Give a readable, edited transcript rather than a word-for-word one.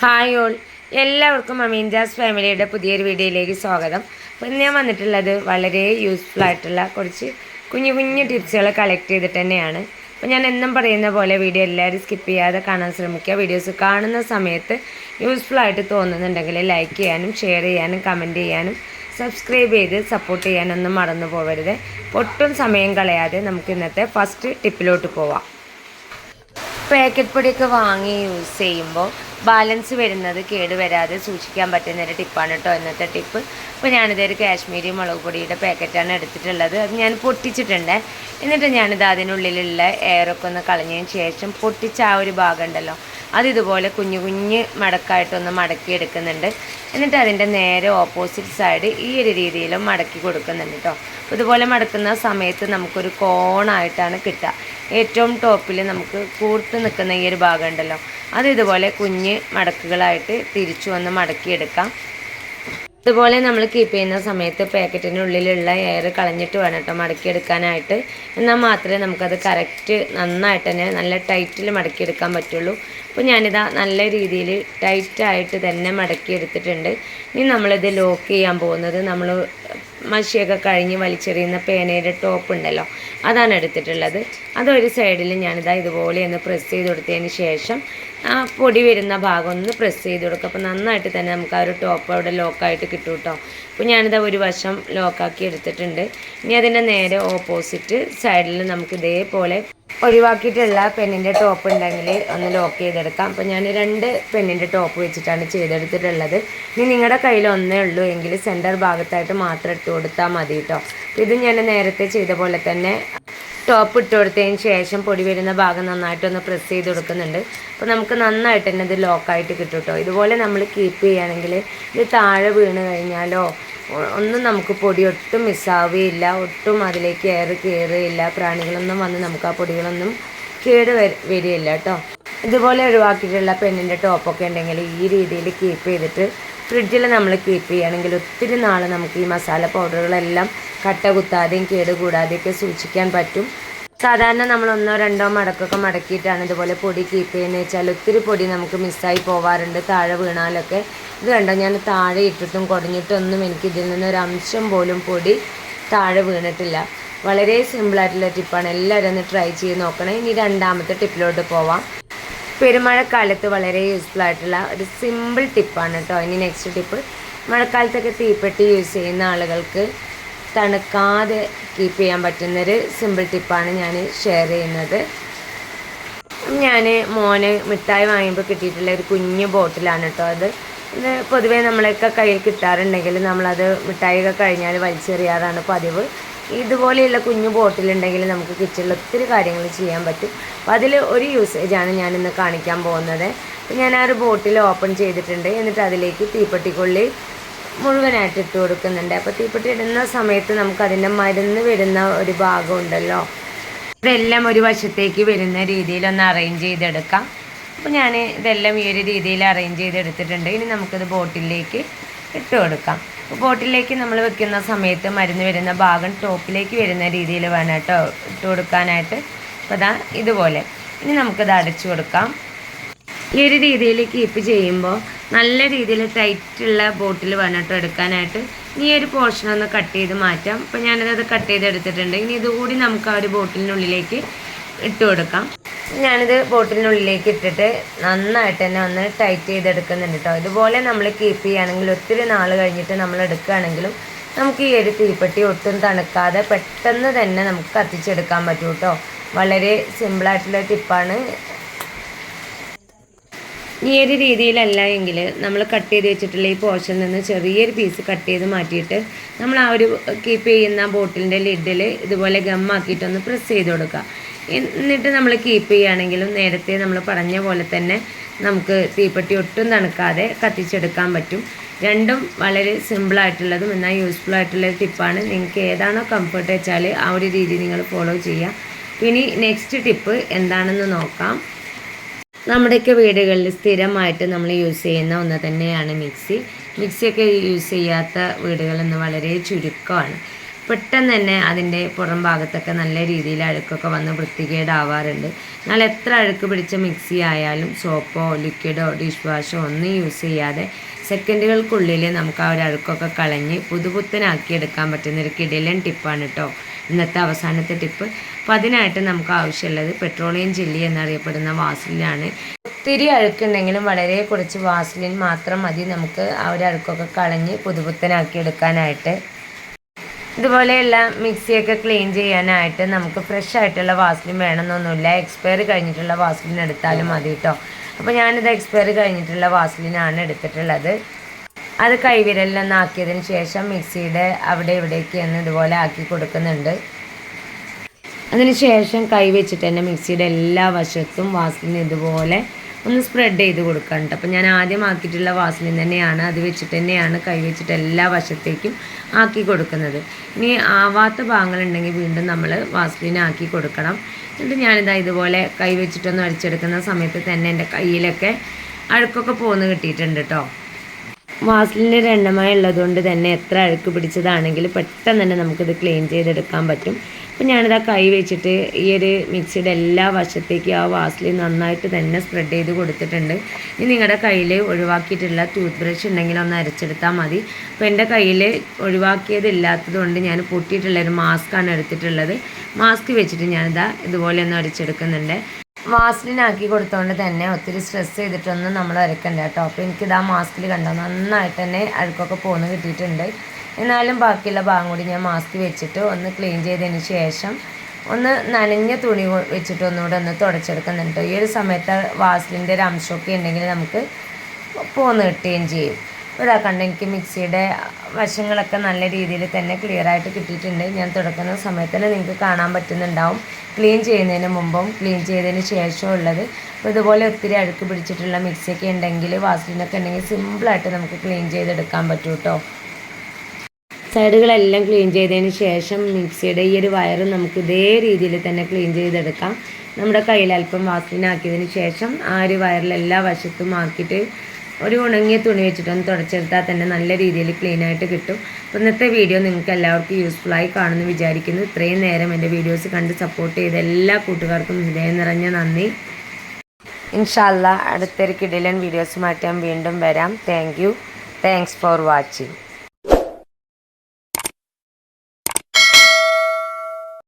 Hi all, എല്ലാവർക്കും അമീൻജാസ് ഫാമിലിയുടെ പുതിയൊരു വീഡിയോയിലേക്ക് സ്വാഗതം. അപ്പോൾ ഞാൻ വന്നിട്ടുള്ളത് വളരെ യൂസ്ഫുൾ ആയിട്ടുള്ള കുറച്ച് കുഞ്ഞു കുഞ്ഞു ടിപ്സുകൾ കളക്ട് ചെയ്തിട്ട് തന്നെയാണ്. അപ്പോൾ ഞാൻ എന്നും പറയുന്ന പോലെ വീഡിയോ എല്ലാവരും സ്കിപ്പ് ചെയ്യാതെ കാണാൻ ശ്രമിക്കുക. വീഡിയോസ് കാണുന്ന സമയത്ത് യൂസ്ഫുൾ ആയിട്ട് തോന്നുന്നുണ്ടെങ്കിൽ ലൈക്ക് ചെയ്യാനും ഷെയർ ചെയ്യാനും കമൻറ്റ് ചെയ്യാനും സബ്സ്ക്രൈബ് ചെയ്ത് സപ്പോർട്ട് ചെയ്യാനൊന്നും മറന്നു പോകരുത്. ഒട്ടും സമയം കളയാതെ നമുക്ക് ഇന്നത്തെ ഫസ്റ്റ് ടിപ്പിലോട്ട് പോവാം. പാക്കറ്റ് പൊടിയൊക്കെ വാങ്ങി യൂസ് ചെയ്യുമ്പോൾ ബാലൻസ് വരുന്നത് കേടുവരാതെ സൂക്ഷിക്കാൻ പറ്റുന്നൊരു ടിപ്പാണ് കേട്ടോ ഇന്നത്തെ ടിപ്പ്. അപ്പോൾ ഞാനിതൊരു കാശ്മീരി മുളക് പൊടിയുടെ പാക്കറ്റാണ് എടുത്തിട്ടുള്ളത്. അത് ഞാൻ പൊട്ടിച്ചിട്ടുണ്ട്. എന്നിട്ട് ഞാനിത് അതിനുള്ളിലുള്ള എയറൊക്കെ ഒന്ന് കളഞ്ഞതിന് ശേഷം പൊട്ടിച്ച ആ ഒരു ഭാഗം ഉണ്ടല്ലോ, അതിതുപോലെ കുഞ്ഞു കുഞ്ഞ് മടക്കായിട്ടൊന്ന് മടക്കി എടുക്കുന്നുണ്ട്. എന്നിട്ട് അതിൻ്റെ നേരെ ഓപ്പോസിറ്റ് സൈഡ് ഈ ഒരു രീതിയിലും മടക്കി കൊടുക്കുന്നുണ്ട് കേട്ടോ. ഇതുപോലെ മടക്കുന്ന സമയത്ത് നമുക്കൊരു കോണായിട്ടാണ് കിട്ടുക. ഏറ്റവും ടോപ്പിൽ നമുക്ക് കൂർത്ത് നിൽക്കുന്ന ഈ ഒരു ഭാഗം ഉണ്ടല്ലോ, അത് ഇതുപോലെ കുഞ്ഞ് മടക്കുകളായിട്ട് തിരിച്ചു വന്ന് മടക്കിയെടുക്കാം. ഇതുപോലെ നമ്മൾ കീപ്പ് ചെയ്യുന്ന സമയത്ത് പാക്കറ്റിനുള്ളിലുള്ള എയർ കളഞ്ഞിട്ട് വേണം കേട്ടോ മടക്കിയെടുക്കാനായിട്ട്. എന്നാൽ മാത്രമേ നമുക്കത് കറക്റ്റ് നന്നായിട്ട് തന്നെ നല്ല ടൈറ്റിൽ മടക്കിയെടുക്കാൻ പറ്റുള്ളൂ. അപ്പോൾ ഞാനിതാ നല്ല രീതിയിൽ ടൈറ്റായിട്ട് തന്നെ മടക്കിയെടുത്തിട്ടുണ്ട്. ഇനി നമ്മളിത് ലോക്ക് ചെയ്യാൻ പോകുന്നത് നമ്മൾ മഷിയൊക്കെ കഴിഞ്ഞ് വലിച്ചെറിയുന്ന പേനയുടെ ടോപ്പ് ഉണ്ടല്ലോ, അതാണ് എടുത്തിട്ടുള്ളത്. അതൊരു സൈഡിൽ ഞാനിതാ ഇതുപോലെ ഒന്ന് പ്രസ് ചെയ്ത് കൊടുത്തതിന് ശേഷം ആ പൊടി വരുന്ന ഭാഗം ഒന്ന് പ്രസ് ചെയ്ത് കൊടുക്കുക. അപ്പോൾ നന്നായിട്ട് തന്നെ നമുക്ക് ആ ഒരു ടോപ്പ് അവിടെ ലോക്കായിട്ട് കിട്ടും കേട്ടോ. അപ്പോൾ ഞാനിതാ ഒരു വശം ലോക്കാക്കി എടുത്തിട്ടുണ്ട്. ഇനി അതിൻ്റെ നേരെ ഓപ്പോസിറ്റ് സൈഡിൽ നമുക്ക് ഇതേപോലെ ഒഴിവാക്കിയിട്ടുള്ള പെന്നിൻ്റെ ടോപ്പ് ഉണ്ടെങ്കിൽ ഒന്ന് ലോക്ക് ചെയ്തെടുക്കാം. അപ്പോൾ ഞാൻ 2 പെന്നിൻ്റെ ടോപ്പ് വെച്ചിട്ടാണ് ചെയ്തെടുത്തിട്ടുള്ളത്. ഇനി നിങ്ങളുടെ കയ്യിൽ ഒന്നേ ഉള്ളൂ എങ്കിൽ സെൻറ്റർ ഭാഗത്തായിട്ട് മാത്രം ഇട്ട് കൊടുത്താൽ മതി കേട്ടോ. ഇത് ഞാൻ നേരത്തെ ചെയ്ത പോലെ തന്നെ ടോപ്പ് ഇട്ട് കൊടുത്തതിന് ശേഷം പൊടി വരുന്ന ഭാഗം നന്നായിട്ടൊന്ന് പ്രസ് ചെയ്ത് കൊടുക്കുന്നുണ്ട്. അപ്പോൾ നമുക്ക് നന്നായിട്ട് തന്നെ ഇത് ലോക്കായിട്ട് കിട്ടും കേട്ടോ. ഇതുപോലെ നമ്മൾ കീപ്പ് ചെയ്യുകയാണെങ്കിൽ ഇത് താഴെ വീണ് കഴിഞ്ഞാലോ ഒന്നും നമുക്ക് പൊടി ഒട്ടും മിസ്സാവുകയില്ല, ഒട്ടും അതിലേക്ക് എയർ കയറുകയില്ല, പ്രാണികളൊന്നും വന്ന് നമുക്ക് ആ പൊടികളൊന്നും വരികയില്ല കേട്ടോ. ഇതുപോലെ ഒഴിവാക്കിയിട്ടുള്ള പെണ്ണിൻ്റെ ടോപ്പൊക്കെ ഉണ്ടെങ്കിൽ ഈ രീതിയിൽ കീപ്പ് ചെയ്തിട്ട് ഫ്രിഡ്ജിൽ നമ്മൾ കീപ്പ് ചെയ്യുകയാണെങ്കിൽ ഒത്തിരി നാൾ നമുക്ക് ഈ മസാല പൗഡറുകളെല്ലാം കട്ട കുത്താതെയും കേടുകൂടാതെയൊക്കെ സൂക്ഷിക്കാൻ പറ്റും. സാധാരണ നമ്മൾ 1-2 മടക്കൊക്കെ മടക്കിയിട്ടാണ് ഇതുപോലെ പൊടി കീപ്പ് ചെയ്യുന്നത് വെച്ചാൽ ഒത്തിരി പൊടി നമുക്ക് മിസ്സായി പോവാറുണ്ട് താഴെ വീണാലൊക്കെ. ഇത് കണ്ടോ, ഞാൻ താഴെ ഇട്ടിട്ടും കുടഞ്ഞിട്ടൊന്നും എനിക്ക് ഇതിൽ നിന്നൊരു അംശം പോലും പൊടി താഴെ വീണിട്ടില്ല. വളരെ സിമ്പിളായിട്ടുള്ള ടിപ്പാണ്, എല്ലാവരും ഒന്ന് ട്രൈ ചെയ്ത് നോക്കണം. ഇനി 2ാമത്തെ ടിപ്പിലോട്ട് പോവാം. പെരുമഴക്കാലത്ത് വളരെ യൂസ്ഫുൾ ആയിട്ടുള്ള ഒരു സിമ്പിൾ ടിപ്പാണ് കേട്ടോ. ഇനി നെക്സ്റ്റ് ടിപ്പ്, മഴക്കാലത്തൊക്കെ തീപ്പെട്ടി യൂസ് ചെയ്യുന്ന ആളുകൾക്ക് തണുക്കാതെ കീപ്പ് ചെയ്യാൻ പറ്റുന്നൊരു സിമ്പിൾ ടിപ്പാണ് ഞാൻ ഷെയർ ചെയ്യുന്നത്. ഞാൻ മോന് മിഠായി വാങ്ങിയപ്പോൾ കിട്ടിയിട്ടുള്ള ഒരു കുഞ്ഞു ബോട്ടിലാണ് കേട്ടോ അത്. ഇത് പൊതുവേ നമ്മളൊക്കെ കയ്യിൽ കിട്ടാറുണ്ടെങ്കിൽ നമ്മളത് മിഠായിയൊക്കെ കഴിഞ്ഞാൽ വലിച്ചെറിയാറാണ് പതിവ്. ഇതുപോലെയുള്ള കുഞ്ഞു ബോട്ടിലുണ്ടെങ്കിൽ നമുക്ക് കിച്ചണിൽ ഒത്തിരി കാര്യങ്ങൾ ചെയ്യാൻ പറ്റും. അപ്പോൾ അതിൽ ഒരു യൂസേജാണ് ഞാനിന്ന് കാണിക്കാൻ പോകുന്നത്. അപ്പോൾ ഞാൻ ആ ഒരു ബോട്ടിൽ ഓപ്പൺ ചെയ്തിട്ടുണ്ട്. എന്നിട്ട് അതിലേക്ക് തീപ്പെട്ടിക്കൊള്ളി മുഴുവനായിട്ട് ഇട്ട് കൊടുക്കുന്നുണ്ട്. അപ്പോൾ തീപ്പെട്ടി ഇടുന്ന സമയത്ത് നമുക്കതിൻ്റെ മരുന്ന് വരുന്ന ഒരു ഭാഗം ഉണ്ടല്ലോ, ഇതെല്ലാം ഒരു വശത്തേക്ക് വരുന്ന രീതിയിലൊന്ന് അറേഞ്ച് ചെയ്തെടുക്കാം. അപ്പോൾ ഞാൻ ഇതെല്ലാം ഈ ഒരു രീതിയിൽ അറേഞ്ച് ചെയ്തെടുത്തിട്ടുണ്ട്. ഇനി നമുക്കിത് ബോട്ടിലേക്ക് ഇട്ട് കൊടുക്കാം. ബോട്ടിലേക്ക് നമ്മൾ വെക്കുന്ന സമയത്ത് മരുന്ന് വരുന്ന ഭാഗം ടോപ്പിലേക്ക് വരുന്ന രീതിയിൽ വേണം കേട്ടോ ഇട്ട് കൊടുക്കാനായിട്ട്. അപ്പോൾ അതാ ഇതുപോലെ. ഇനി നമുക്കിത് അടച്ചു കൊടുക്കാം. ഈ ഒരു രീതിയിൽ കീപ്പ് ചെയ്യുമ്പോൾ നല്ല രീതിയിൽ ടൈറ്റുള്ള ബോട്ടിൽ വേണം കേട്ടോ എടുക്കാനായിട്ട്. ഇനി ഒരു പോർഷൻ ഒന്ന് കട്ട് ചെയ്ത് മാറ്റാം. അപ്പോൾ ഞാനത് കട്ട് ചെയ്തെടുത്തിട്ടുണ്ട്. ഇനി ഇതുകൂടി നമുക്ക് ആ ഒരു ബോട്ടിലിനുള്ളിലേക്ക് ഇട്ട് കൊടുക്കാം. ഞാനിത് ബോട്ടിലിനുള്ളിലേക്ക് ഇട്ടിട്ട് നന്നായിട്ട് തന്നെ ഒന്ന് ടൈറ്റ് ചെയ്തെടുക്കുന്നുണ്ട് കേട്ടോ. ഇതുപോലെ നമ്മൾ കീപ്പ് ചെയ്യുകയാണെങ്കിൽ ഒത്തിരി നാൾ കഴിഞ്ഞിട്ട് നമ്മൾ എടുക്കുകയാണെങ്കിലും നമുക്ക് ഈ ഒരു തീപ്പെട്ടി ഒട്ടും തണുക്കാതെ പെട്ടെന്ന് തന്നെ നമുക്ക് കത്തിച്ചെടുക്കാൻ പറ്റും കേട്ടോ. വളരെ സിമ്പിളായിട്ടുള്ള ടിപ്പാണ്. ഈ ഒരു രീതിയിലല്ല എങ്കിൽ നമ്മൾ കട്ട് ചെയ്ത് വെച്ചിട്ടുള്ള ഈ പോർഷനിൽ നിന്ന് ചെറിയൊരു പീസ് കട്ട് ചെയ്ത് മാറ്റിയിട്ട് നമ്മൾ ആ ഒരു കീപ്പ് ചെയ്യുന്ന ബോട്ടിലിൻ്റെ ലിഡിൽ ഇതുപോലെ ഗമ്മാക്കിയിട്ടൊന്ന് പ്രസ് ചെയ്ത് കൊടുക്കുക. എന്നിട്ട് നമ്മൾ കീപ്പ് ചെയ്യുകയാണെങ്കിലും നേരത്തെ നമ്മൾ പറഞ്ഞ പോലെ തന്നെ നമുക്ക് തീപ്പെട്ടി ഒട്ടും തണുക്കാതെ കത്തിച്ചെടുക്കാൻ പറ്റും. രണ്ടും വളരെ സിമ്പിളായിട്ടുള്ളതും എന്നാൽ യൂസ്ഫുൾ ആയിട്ടുള്ള ടിപ്പാണ്. നിങ്ങൾക്ക് ഏതാണോ കംഫർട്ട് വെച്ചാൽ ആ ഒരു രീതി നിങ്ങൾ ഫോളോ ചെയ്യുക. ഇനി നെക്സ്റ്റ് ടിപ്പ് എന്താണെന്ന് നോക്കാം. നമ്മുടെയൊക്കെ വീടുകളിൽ സ്ഥിരമായിട്ട് നമ്മൾ യൂസ് ചെയ്യുന്ന ഒന്ന് തന്നെയാണ് മിക്സിയൊക്കെ യൂസ് ചെയ്യാത്ത വീടുകളെന്ന് വളരെ ചുരുക്കമാണ്. പെട്ടെന്ന് തന്നെ അതിൻ്റെ പുറം ഭാഗത്തൊക്കെ നല്ല രീതിയിൽ അഴുക്കൊക്കെ വന്ന് വൃത്തികേടാവാറുണ്ട്. എന്നാൽ എത്ര അഴുക്ക് പിടിച്ച മിക്സി ആയാലും സോപ്പോ ലിക്വിഡോ ഡിഷ് വാഷോ ഒന്നും യൂസ് ചെയ്യാതെ സെക്കൻഡുകൾക്കുള്ളിൽ നമുക്ക് ആ ഒരു അഴുക്കൊക്കെ കളഞ്ഞ് പുതുപുത്തനാക്കി എടുക്കാൻ പറ്റുന്നൊരു കിടിലൻ ടിപ്പാണ് കേട്ടോ ഇന്നത്തെ അവസാനത്തെ ടിപ്പ്. അപ്പോൾ അതിനായിട്ട് നമുക്ക് ആവശ്യമുള്ളത് പെട്രോളിയം ജെല്ലി എന്നറിയപ്പെടുന്ന വാസലിനാണ്. ഒത്തിരി അഴുക്കുണ്ടെങ്കിലും വളരെ കുറച്ച് വാസലിൻ മാത്രം മതി നമുക്ക് ആ ഒരു അഴുക്കൊക്കെ കളഞ്ഞ് പുതുപുത്തനാക്കി എടുക്കാനായിട്ട്. ഇതുപോലെയുള്ള മിക്സിയൊക്കെ ക്ലീൻ ചെയ്യാനായിട്ട് നമുക്ക് ഫ്രഷ് ആയിട്ടുള്ള വാസലിൻ വേണമെന്നൊന്നുമില്ല. എക്സ്പയറി കഴിഞ്ഞിട്ടുള്ള വാസലിൻ എടുത്താലും മതി കേട്ടോ. അപ്പോൾ ഞാനിത് എക്സ്പയറി കഴിഞ്ഞിട്ടുള്ള വാസലിനാണ് എടുത്തിട്ടുള്ളത്. അത് കൈവിരലിലൊന്ന് ആക്കിയതിന് ശേഷം മിക്സിയുടെ അവിടെ ഇവിടേക്ക് ഒന്ന് ഇതുപോലെ ആക്കി കൊടുക്കുന്നുണ്ട്. അതിനുശേഷം കൈ വെച്ചിട്ട് തന്നെ മിക്സിയുടെ എല്ലാ വശത്തും വാസലിൻ ഇതുപോലെ ഒന്ന് സ്പ്രെഡ് ചെയ്ത് കൊടുക്കാനുണ്ട്. അപ്പോൾ ഞാൻ ആദ്യം ആക്കിയിട്ടുള്ള വാസലിൻ തന്നെയാണ്, അത് വെച്ചിട്ട് തന്നെയാണ് കൈ വെച്ചിട്ട് എല്ലാ വശത്തേക്കും ആക്കി കൊടുക്കുന്നത്. ഇനി ആവാത്ത ഭാഗങ്ങളുണ്ടെങ്കിൽ വീണ്ടും നമ്മൾ വാസലിൻ ആക്കി കൊടുക്കണം. എന്നിട്ട് ഞാനിതാ ഇതുപോലെ കൈ വെച്ചിട്ടൊന്ന് അടിച്ചെടുക്കുന്ന സമയത്ത് തന്നെ എൻ്റെ കയ്യിലൊക്കെ അഴുക്കൊക്കെ പോന്ന് കിട്ടിയിട്ടുണ്ട് കേട്ടോ. വാസലിൻ്റെ എണ്ണമയം ഉള്ളതുകൊണ്ട് തന്നെ എത്ര അഴുക്ക് പിടിച്ചതാണെങ്കിലും പെട്ടെന്ന് തന്നെ നമുക്കിത് ക്ലീൻ ചെയ്തെടുക്കാൻ പറ്റും. അപ്പോൾ ഞാനിതാ കൈ വെച്ചിട്ട് ഈ ഒരു മിക്സിയുടെ എല്ലാ വശത്തേക്കും ആ വാസലിൻ നന്നായിട്ട് തന്നെ സ്പ്രെഡ് ചെയ്ത് കൊടുത്തിട്ടുണ്ട്. ഇനി നിങ്ങളുടെ കയ്യിൽ ഒഴിവാക്കിയിട്ടുള്ള ടൂത്ത് ബ്രഷ് ഉണ്ടെങ്കിൽ ഒന്ന് അരച്ചെടുത്താൽ മതി. അപ്പോൾ എൻ്റെ കയ്യിൽ ഒഴിവാക്കിയതില്ലാത്തത് കൊണ്ട് ഞാൻ പൊട്ടിയിട്ടുള്ളൊരു മാസ്കാണ് എടുത്തിട്ടുള്ളത്. മാസ്ക് വെച്ചിട്ട് ഞാനിതാ ഇതുപോലെ ഒന്ന് അടിച്ചെടുക്കുന്നുണ്ട്. വാസലിനാക്കി കൊടുത്തുകൊണ്ട് തന്നെ ഒത്തിരി സ്ട്രെസ് ചെയ്തിട്ടൊന്നും നമ്മൾ അരക്കണ്ട കേട്ടോ. അപ്പോൾ എനിക്കിത് ആ മാസ്കിൽ കണ്ടോ നന്നായിട്ട് തന്നെ അഴുക്കൊക്കെ പോന്ന് കിട്ടിയിട്ടുണ്ട്. എന്നാലും ബാക്കിയുള്ള ഭാഗം കൂടി ഞാൻ മാസ്ക് വെച്ചിട്ട് ഒന്ന് ക്ലീൻ ചെയ്തതിന് ശേഷം ഒന്ന് നനഞ്ഞ തുണി വെച്ചിട്ട് ഒന്നുകൂടെ ഒന്ന് തുടച്ചെടുക്കുന്നുണ്ട്. ഈ ഒരു സമയത്ത് വാസലിൻ്റെ ഒരു അംശമൊക്കെ ഉണ്ടെങ്കിൽ നമുക്ക് പോന്ന് കിട്ടുകയും ചെയ്യും. ഇതാ കണ്ട് എനിക്ക് മിക്സിയുടെ വശങ്ങളൊക്കെ നല്ല രീതിയിൽ തന്നെ ക്ലിയറായിട്ട് കിട്ടിയിട്ടുണ്ട്. ഞാൻ തുടക്കുന്ന സമയത്ത് തന്നെ നിങ്ങൾക്ക് കാണാൻ പറ്റുന്നുണ്ടാവും ക്ലീൻ ചെയ്യുന്നതിന് മുമ്പും ക്ലീൻ ചെയ്തതിന് ശേഷവും ഉള്ളത്. അപ്പോൾ ഇതുപോലെ ഒത്തിരി അഴുക്ക് പിടിച്ചിട്ടുള്ള മിക്സിയൊക്കെ ഉണ്ടെങ്കിൽ വാസലിനൊക്കെ ഉണ്ടെങ്കിൽ സിമ്പിളായിട്ട് നമുക്ക് ക്ലീൻ ചെയ്തെടുക്കാൻ പറ്റും കേട്ടോ. സൈഡുകളെല്ലാം ക്ലീൻ ചെയ്തതിന് ശേഷം മിക്സിയുടെ ഈ ഒരു വയറ് നമുക്ക് ഇതേ രീതിയിൽ തന്നെ ക്ലീൻ ചെയ്തെടുക്കാം. നമ്മുടെ കയ്യിൽ അല്പം വാസലിനാക്കിയതിന് ശേഷം ആ ഒരു വയറിലെല്ലാ വശത്തും ആക്കിയിട്ട് ഒരു ഉണങ്ങിയ തുണി വെച്ചിട്ടൊന്ന് തുടച്ചെടുത്താൽ തന്നെ നല്ല രീതിയിൽ ക്ലീനായിട്ട് കിട്ടും. അപ്പോൾ ഇന്നത്തെ വീഡിയോ നിങ്ങൾക്ക് എല്ലാവർക്കും യൂസ്ഫുള്ളായി കാണുമെന്ന് വിചാരിക്കുന്നു. ഇത്രയും നേരം എൻ്റെ വീഡിയോസ് കണ്ട് സപ്പോർട്ട് ചെയ്ത എല്ലാ കൂട്ടുകാർക്കും ഹൃദയം നിറഞ്ഞ നന്ദി. ഇൻഷാ അല്ലാഹ് അടുത്തൊരു കിടിലൻ വീഡിയോസുമായിട്ട് ഞാൻ വീണ്ടും വരാം. Thanks for watching.